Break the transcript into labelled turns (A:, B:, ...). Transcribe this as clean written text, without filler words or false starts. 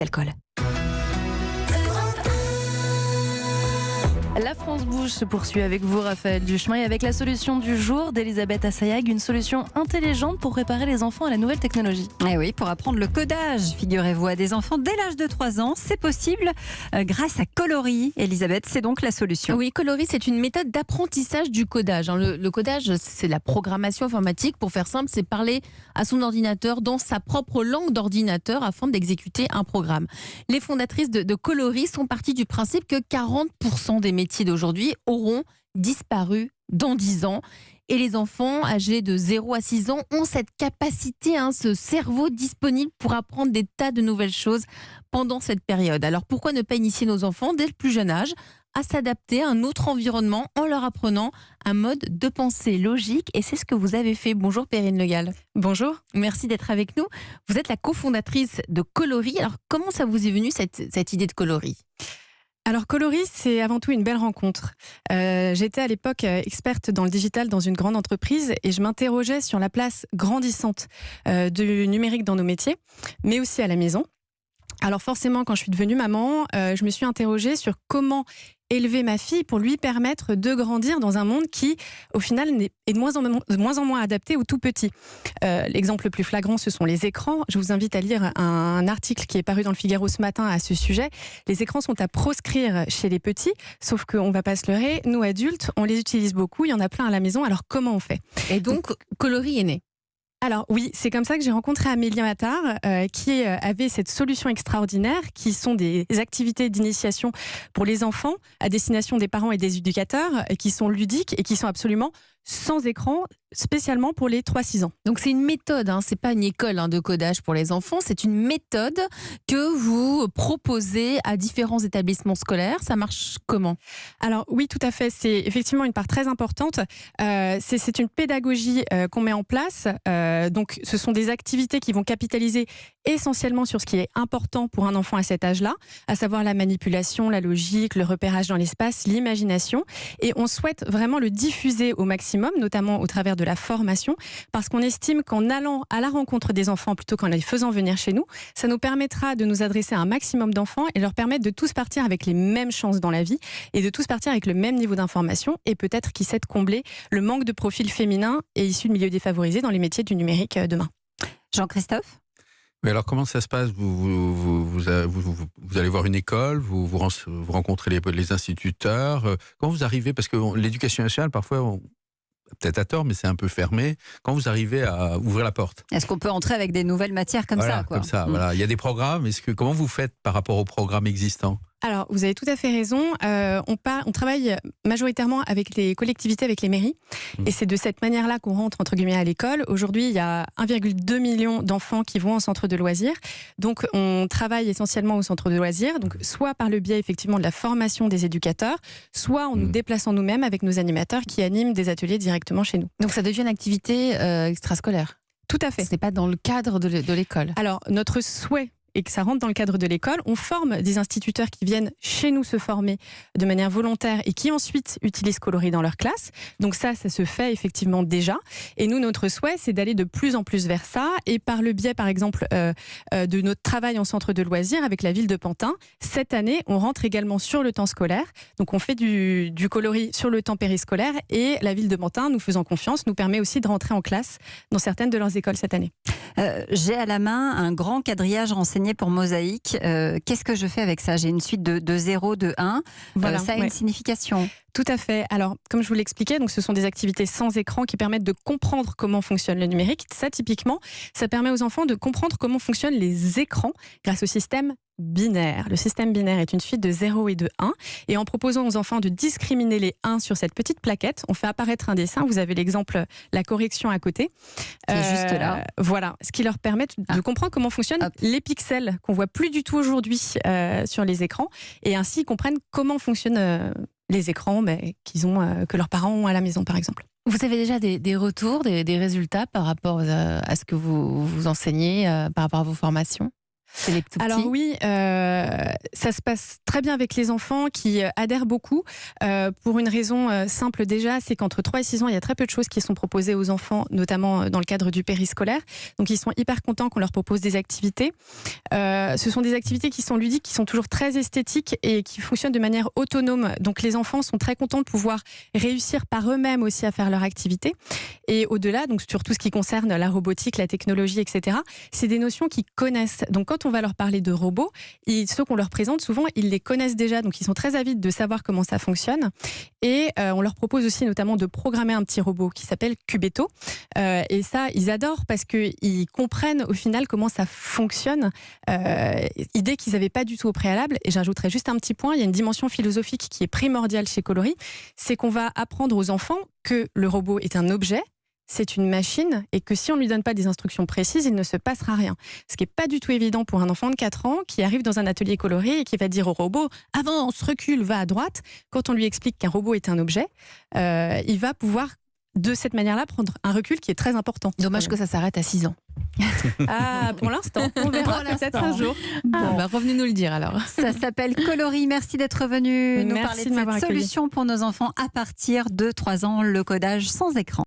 A: Alcool. La France Bouge se poursuit avec vous, Raphaël Duchemin, et avec la solution du jour d'Elisabeth Assayag, une solution intelligente pour préparer les enfants à la nouvelle technologie.
B: Et oui, pour apprendre le codage, figurez-vous, à des enfants dès l'âge de 3 ans, c'est possible grâce à Coloris. Elisabeth, c'est donc la solution.
C: Oui, Coloris, c'est une méthode d'apprentissage du codage. Le codage, c'est la programmation informatique. Pour faire simple, c'est parler à son ordinateur dans sa propre langue d'ordinateur afin d'exécuter un programme. Les fondatrices de Coloris sont parties du principe que 40% des métiers d'aujourd'hui auront disparu dans 10 ans. Et les enfants âgés de 0 à 6 ans ont cette capacité, ce cerveau disponible pour apprendre des tas de nouvelles choses pendant cette période. Alors pourquoi ne pas initier nos enfants dès le plus jeune âge à s'adapter à un autre environnement en leur apprenant un mode de pensée logique? Et c'est ce que vous avez fait. Bonjour Perrine Le Gall.
A: Bonjour.
C: Merci d'être avec nous. Vous êtes la cofondatrice de Coloris. Alors comment ça vous est venu cette idée de Coloris ?
D: Alors Coloris, c'est avant tout une belle rencontre. J'étais à l'époque experte dans le digital dans une grande entreprise et je m'interrogeais sur la place grandissante du numérique dans nos métiers, mais aussi à la maison. Alors forcément, quand je suis devenue maman, je me suis interrogée sur comment élever ma fille pour lui permettre de grandir dans un monde qui, au final, est de moins en moins adapté aux tout petits. L'exemple le plus flagrant, ce sont les écrans. Je vous invite à lire un article qui est paru dans le Figaro ce matin à ce sujet. Les écrans sont à proscrire chez les petits, sauf qu'on ne va pas se leurrer, nous adultes, on les utilise beaucoup, il y en a plein à la maison, alors comment on fait ?
C: Et donc Coloris est né.
D: Alors oui, c'est comme ça que j'ai rencontré Amélie Mattard, qui avait cette solution extraordinaire, qui sont des activités d'initiation pour les enfants à destination des parents et des éducateurs, qui sont ludiques et qui sont absolument sans écran, spécialement pour les 3-6 ans.
C: Donc c'est une méthode, c'est pas une école de codage pour les enfants, c'est une méthode que vous proposez à différents établissements scolaires. Ça marche comment ?
D: Alors oui, tout à fait, c'est effectivement une part très importante. C'est une pédagogie qu'on met en place. Donc ce sont des activités qui vont capitaliser essentiellement sur ce qui est important pour un enfant à cet âge-là, à savoir la manipulation, la logique, le repérage dans l'espace, l'imagination. Et on souhaite vraiment le diffuser au maximum, notamment au travers de la formation, parce qu'on estime qu'en allant à la rencontre des enfants plutôt qu'en les faisant venir chez nous, ça nous permettra de nous adresser à un maximum d'enfants et leur permettre de tous partir avec les mêmes chances dans la vie et de tous partir avec le même niveau d'information et peut-être, qui sait, de combler le manque de profils féminins et issus de milieux défavorisés dans les métiers du numérique demain.
B: Jean-Christophe ?
E: Mais alors, comment ça se passe ? Vous allez voir une école, vous rencontrez les instituteurs. Comment vous arrivez ? Parce que l'éducation nationale, parfois, peut-être à tort, mais c'est un peu fermé. Quand vous arrivez à ouvrir la porte ?
B: Est-ce qu'on peut entrer avec des nouvelles matières comme ça, quoi ?
E: Comme ça, voilà. Il y a des programmes. Comment vous faites par rapport aux programmes existants ?
D: Alors, vous avez tout à fait raison. On travaille majoritairement avec les collectivités, avec les mairies. Et c'est de cette manière-là qu'on rentre, entre guillemets, à l'école. Aujourd'hui, il y a 1,2 million d'enfants qui vont en centre de loisirs. Donc, on travaille essentiellement au centre de loisirs. Donc, soit par le biais, effectivement, de la formation des éducateurs, soit en nous déplaçant nous-mêmes avec nos animateurs qui animent des ateliers directement chez nous.
C: Donc, ça devient une activité extrascolaire ?
D: Tout à fait.
C: Ce n'est pas dans le cadre de l'école ?
D: Alors, notre souhait, et que ça rentre dans le cadre de l'école, on forme des instituteurs qui viennent chez nous se former de manière volontaire et qui ensuite utilisent Coloris dans leur classe. Donc ça se fait effectivement déjà. Et nous, notre souhait, c'est d'aller de plus en plus vers ça. Et par le biais, par exemple, de notre travail en centre de loisirs avec la ville de Pantin, cette année, on rentre également sur le temps scolaire. Donc on fait du Coloris sur le temps périscolaire et la ville de Pantin, nous faisant confiance, nous permet aussi de rentrer en classe dans certaines de leurs écoles cette année.
B: J'ai à la main un grand quadrillage renseigné pour Mosaïque. Qu'est-ce que je fais avec ça ? J'ai une suite de 0, de 1.
D: Voilà,
B: ça a une signification.
D: Tout à fait. Alors, comme je vous l'expliquais, donc ce sont des activités sans écran qui permettent de comprendre comment fonctionne le numérique. Ça, typiquement, ça permet aux enfants de comprendre comment fonctionnent les écrans grâce au système binaire. Le système binaire est une suite de 0 et de 1. Et en proposant aux enfants de discriminer les 1 sur cette petite plaquette, on fait apparaître un dessin. Vous avez l'exemple, la correction à côté.
B: Qui est juste là.
D: Voilà. Ce qui leur permet de comprendre comment fonctionnent les pixels qu'on voit plus du tout aujourd'hui sur les écrans. Et ainsi, ils comprennent comment fonctionnent les écrans que leurs parents ont à la maison, par exemple.
C: Vous avez déjà des retours, des résultats par rapport à ce que vous enseignez, par rapport à vos formations ? C'est les tout petits.
D: Alors oui, ça se passe très bien avec les enfants qui adhèrent beaucoup pour une raison simple déjà, c'est qu'entre 3 et 6 ans, il y a très peu de choses qui sont proposées aux enfants, notamment dans le cadre du périscolaire. Donc ils sont hyper contents qu'on leur propose des activités. Ce sont des activités qui sont ludiques, qui sont toujours très esthétiques et qui fonctionnent de manière autonome. Donc les enfants sont très contents de pouvoir réussir par eux-mêmes aussi à faire leur activité. Et au-delà, donc sur tout ce qui concerne la robotique, la technologie, etc., c'est des notions qu'ils connaissent. Donc quand on va leur parler de robots, ceux qu'on leur présente, souvent, ils les connaissent déjà. Donc ils sont très avides de savoir comment ça fonctionne. Et on leur propose aussi notamment de programmer un petit robot qui s'appelle Cubetto. Et ça, ils adorent parce qu'ils comprennent au final comment ça fonctionne. Idée qu'ils n'avaient pas du tout au préalable. Et j'ajouterais juste un petit point, il y a une dimension philosophique qui est primordiale chez Coloris, c'est qu'on va apprendre aux enfants que le robot est un objet, c'est une machine, et que si on ne lui donne pas des instructions précises, il ne se passera rien. Ce qui n'est pas du tout évident pour un enfant de 4 ans qui arrive dans un atelier coloré et qui va dire au robot « avance, recule, va à droite ». Quand on lui explique qu'un robot est un objet, il va pouvoir de cette manière-là prendre un recul qui est très important.
C: Dommage que ça s'arrête à 6 ans.
D: Ah, pour l'instant, on verra peut-être un jour.
C: Bon, revenez nous le dire alors.
B: Ça s'appelle Coloris. Merci d'être venu nous
D: Merci
B: parler
D: de
B: de
D: m'avoir
B: cette
D: accueilli.
B: solution pour nos enfants à partir de 3 ans, le codage sans écran.